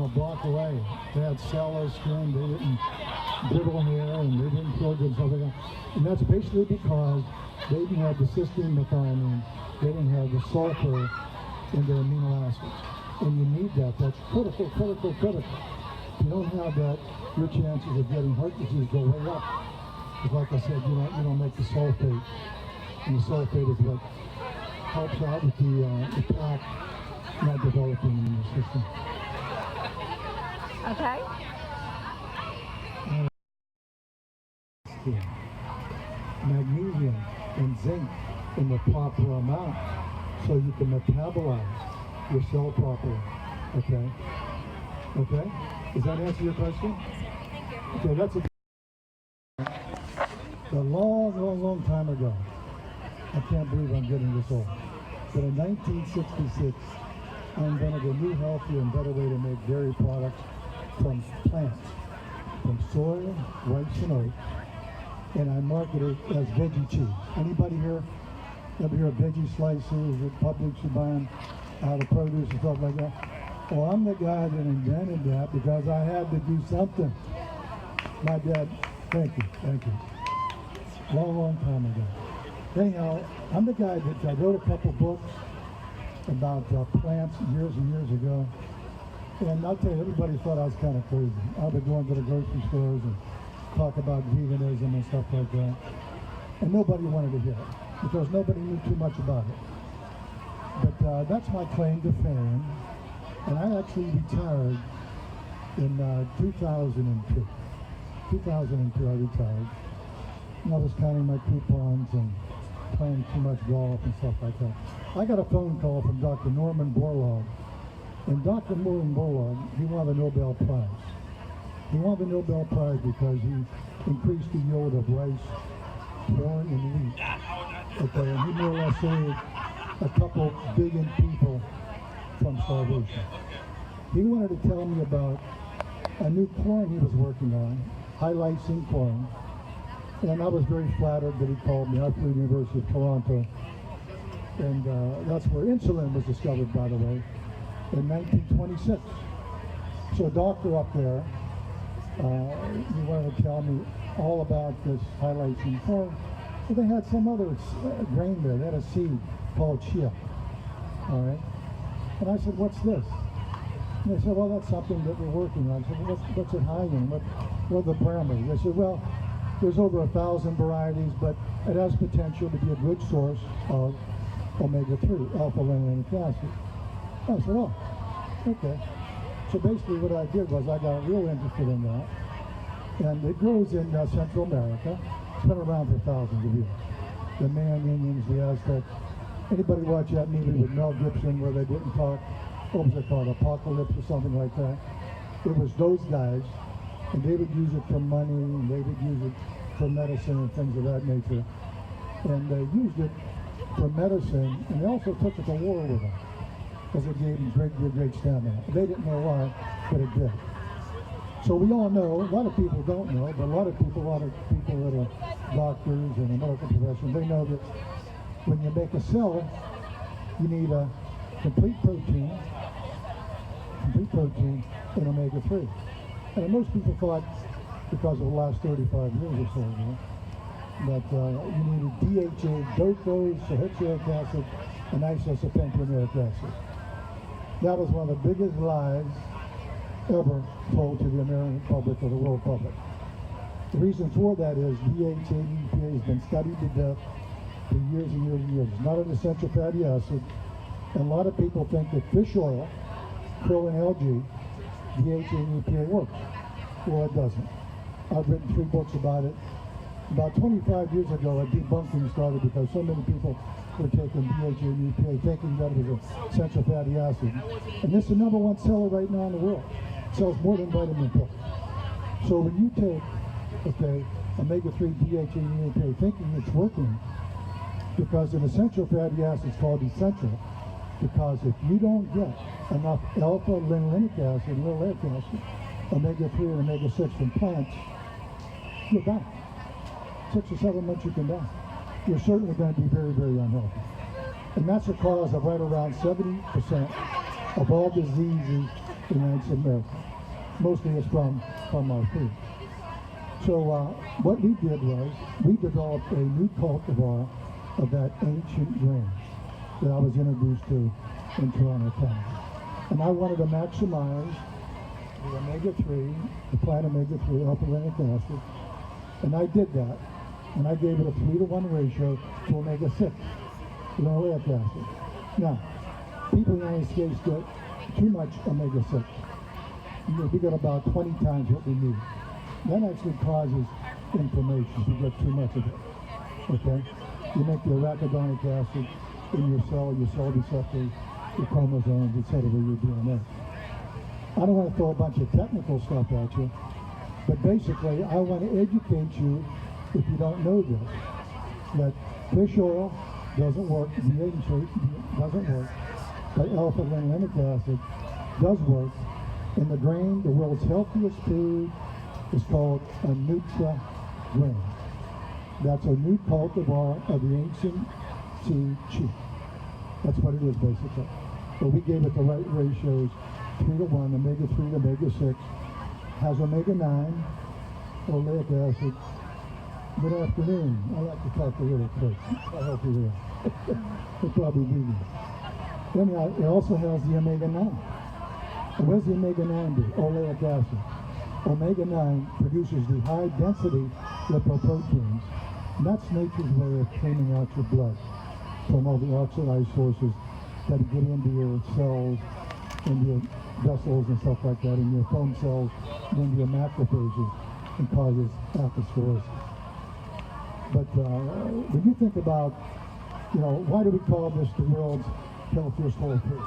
a block away. They had sallow skin, they didn't brittle hair, and they didn't feel good and stuff like that. And that's basically because they didn't have the cysteine methionine, they didn't have the sulfur in their amino acids. And you need that. That's critical, critical, critical. If you don't have that, your chances of getting heart disease go way up. Because like I said, you don't make the sulfate. And the sulfate is what helps out with the plaque not developing in your system. Okay. Magnesium and zinc in the proper amount so you can metabolize your cell properly. Okay? Okay? Does that answer your question? Okay, that's a long time ago. I can't believe I'm getting this old. But in 1966, I invented a new, healthier, and better way to make dairy products from plants, from soy, rice, and oats, and I marketed it as veggie cheese. Anybody here ever hear of veggie slices at Publix you buy them out of produce and stuff like that? Well, I'm the guy that invented that because I had to do something. My dad, thank you. Long time ago. Anyhow, I'm the guy that I wrote a couple books about plants years and years ago. And I'll tell you, everybody thought I was kind of crazy. I would go into the grocery stores and talk about veganism and stuff like that. And nobody wanted to hear it because nobody knew too much about it. But that's my claim to fame. And I actually retired in 2002. 2002 I retired. And I was counting my coupons and playing too much golf and stuff like that. I got a phone call from Dr. Norman Borlaug. And Dr. Norman Borlaug, he won the Nobel Prize. He won the Nobel Prize because he increased the yield of rice, corn, and wheat. Okay, and he more or less saved a couple billion people from starvation. He wanted to tell me about a new corn he was working on, high lysine corn. And I was very flattered that he called me. I flew to the University of Toronto. And that's where insulin was discovered, by the way, in 1926. So a doctor up there, he wanted to tell me all about this high lysine corn. But they had some other grain there. They had a seed called chia. All right. And I said, what's this? And they said, well, that's something that we're working on. I said, well, what's it high in? What are the parameters? They said, well, there's over 1,000 varieties, but it has potential to be a good source of omega-3, alpha-linolenic acid. I said, oh, okay. So basically what I did was I got real interested in that. And it grows in Central America. It's been around for thousands of years. The Mayan Indians, the Aztecs. Anybody watch that movie with Mel Gibson where they didn't talk? What was it called? Apocalypse or something like that? It was those guys, and they would use it for money, and they would use it for medicine and things of that nature. And they used it for medicine, and they also took it to war with them, because it gave them great stamina. They didn't know why, but it did. So we all know, a lot of people don't know, but a lot of people that are doctors and the medical profession, they know that when you make a cell, you need a complete protein and omega-3. And most people thought, because of the last 35 years or so, that you needed DHA, docosahexaenoic acid, and isopentanoic acid. That was one of the biggest lies ever told to the American public or the world public. The reason for that is DHA and EPA has been studied to death for years and years and years. It's not an essential fatty acid. And a lot of people think that fish oil, krill and algae, DHA and EPA works. Well, it doesn't. I've written 3 books about it. About 25 years ago, a debunking started because so many people were taking DHA and EPA thinking that it was an essential fatty acid. And this is the #1 seller right now in the world. It sells more than vitamin pills. So when you take, omega-3, DHA and EPA thinking it's working, because an essential fatty acid is called essential, because if you don't get enough alpha-linolenic acid, linoleic acid, omega-3 and omega-6 from plants, you'll die. 6 or 7 months you can die. You're certainly going to be very, very unhealthy. And that's the cause of right around 70% of all diseases in ancient America. Mostly it's from our food. So what we did was we developed a new cultivar of that ancient grain that I was introduced to in Toronto, Canada. And I wanted to maximize the omega-3, the plant omega-3, alpha-linoleic acid, and I did that. And I gave it a 3-to-1 ratio to omega-6, linoleic acid. Now, people in the United States get too much omega-6. We get about 20 times what we need. That actually causes inflammation if you get too much of it. Okay? You make the arachidonic acid in your cell receptors, your chromosomes, etc., your DNA. I don't want to throw a bunch of technical stuff at you, but basically I want to educate you, if you don't know this, that fish oil doesn't work, DHA doesn't work, but alpha-linoleic acid does work. In the grain, the world's healthiest food is called a Nutra grain. That's a new cultivar of the ancient tea chi. That's what it is basically. But we gave it the right ratios, 3-to-1, omega-3 to omega-6, has omega-9, oleic acid. Good afternoon. I like to talk a little quick. I hope you're there. They're probably vegan. Anyhow, it also has the omega-9. And what does the omega-9 do? Oleic acid. Omega-9 produces the high-density lipoproteins. And that's nature's way of cleaning out your blood from all the oxidized sources that get into your cells, into your vessels and stuff like that, in your foam cells, and into your macrophages, and causes atherosclerosis. But when you think about, why do we call this the world's healthiest whole food?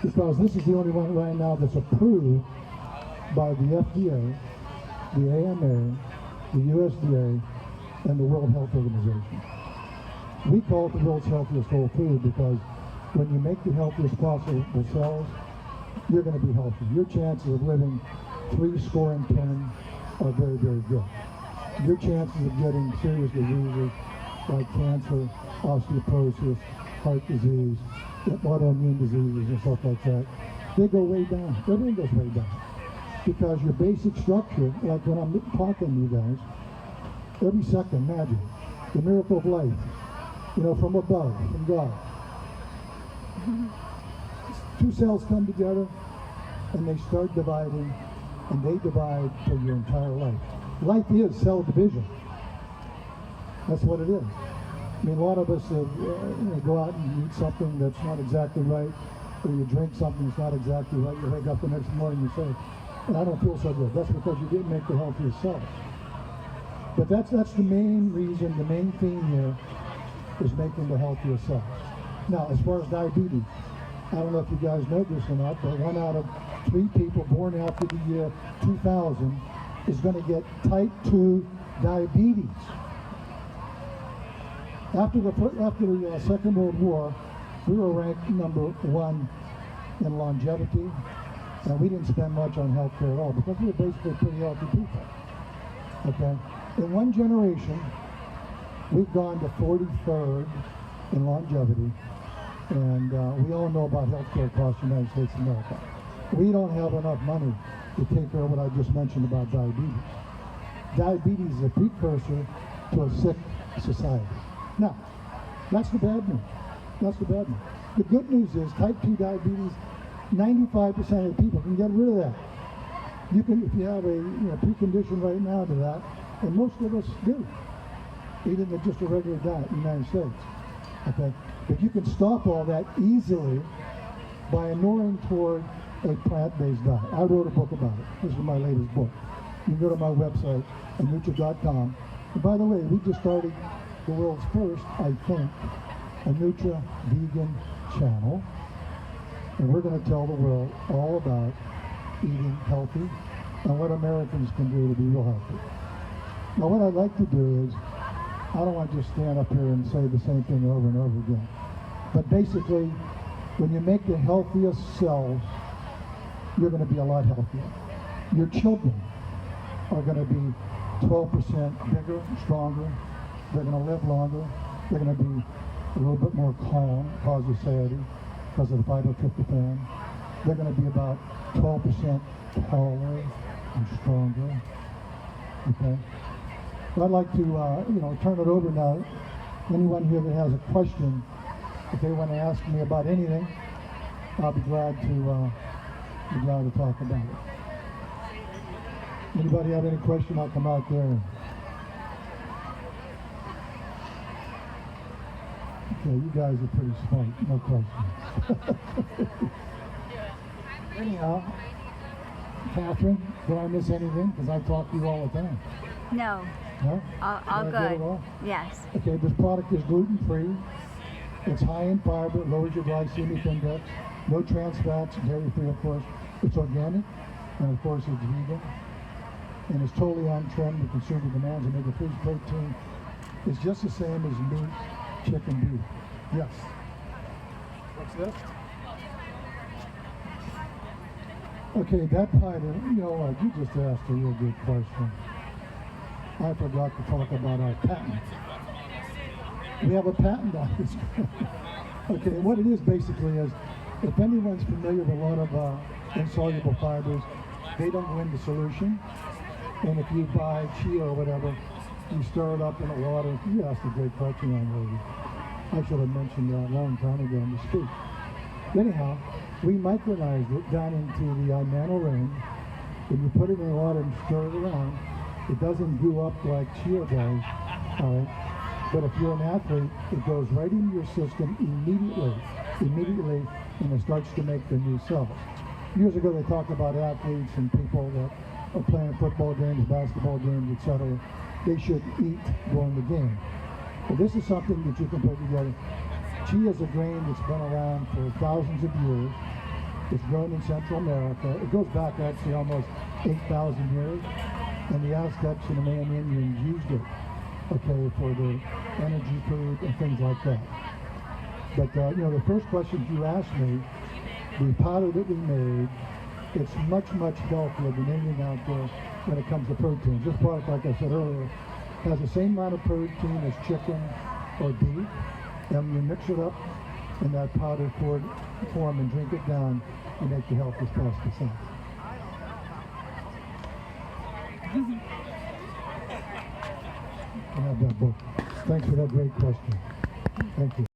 Because this is the only one right now that's approved by the FDA, the AMA, the USDA, and the World Health Organization. We call it the world's healthiest whole food because when you make the healthiest possible cells, you're going to be healthy. Your chances of living 70 are very, very good. Your chances of getting serious diseases like cancer, osteoporosis, heart disease, autoimmune diseases and stuff like that, they go way down. Everything goes way down. Because your basic structure, like when I'm talking to you guys, every second, imagine, the miracle of life, from above, from God. Two cells come together and they start dividing, and they divide for your entire life. Life is cell division. That's what it is. I mean, a lot of us go out and eat something that's not exactly right, or you drink something that's not exactly right. You wake up the next morning and you say, I don't feel so good. That's because you didn't make the healthiest cells. But that's the main reason, the main theme here is making the healthiest cells. Now, as far as diabetes, I don't know if you guys know this or not, but 1 out of 3 people born after the year 2000 is going to get type 2 diabetes. After the Second World War, we were ranked number 1 in longevity, and we didn't spend much on health care at all because we were basically pretty healthy people. Okay? In one generation, we've gone to 43rd in longevity, and we all know about health care costs in the United States of America. We don't have enough money to take care of what I just mentioned about diabetes. Diabetes is a precursor to a sick society. Now, that's the bad news. That's the bad news. The good news is type 2 diabetes, 95% of the people can get rid of that. You can, if you have a precondition right now to that, and most of us do, eating just a regular diet in the United States. Okay, but you can stop all that easily by inuring toward a plant-based diet. I wrote a book about it. This is my latest book. You can go to my website, anutra.com. And by the way, we just started the world's first, I think, a Nutra vegan channel. And we're going to tell the world all about eating healthy and what Americans can do to be real healthy. Now, what I'd like to do is, I don't want to just stand up here and say the same thing over and over again. But basically, when you make the healthiest cells, you're going to be a lot healthier. Your children are going to be 12% bigger, stronger. They're going to live longer. They're going to be a little bit more calm, cause anxiety because of the phytotryptophan. they're going to be about 12% taller and stronger. Okay. So I'd like to, turn it over now. Anyone here that has a question, if they want to ask me about anything, I'll be glad to talk about it. Anybody have any question? I'll come out there. Okay, you guys are pretty smart, no question. Anyhow, Catherine, did I miss anything? Because I talk to you all the time. No. No? All Did I get it good. all? Yes. Okay, this product is gluten-free. It's high in fiber, lowers your glycemic index. No trans fats, dairy-free, of course. It's organic, and of course it's vegan. And it's totally on trend with consumer demands. Omega-3 protein is just the same as meat, chicken, beef. Yes. What's this? Okay, that part, you know what, you just asked a real good question. I forgot to talk about our patent. We have a patent on this. Okay, what it is basically is, if anyone's familiar with a lot of insoluble fibers, they don't win the solution. And if you buy chia or whatever, you stir it up in the water. You asked a great question, young lady. I should have mentioned that a long time ago in the speech. Anyhow, we micronized it down into the nano range. When you put it in the water and stir it around, it doesn't goo up like chia does, all right? But if you're an athlete, it goes right into your system immediately, and it starts to make the new cells. Years ago, they talked about athletes and people that are playing football games, basketball games, etc. They should eat during the game. But this is something that you can put together. Chia is a grain that's been around for thousands of years. It's grown in Central America. It goes back actually almost 8,000 years. And the Aztecs and the Mayan Indians used it, okay, for the energy food and things like that. But, the first question you asked me, the powder that we made, it's much, much healthier than anything out there when it comes to protein. This product, like I said earlier, has the same amount of protein as chicken or beef. And when you mix it up in that powder form and drink it down, you make the healthiest pasta sauce. I have that book. Thanks for that great question. Thank you.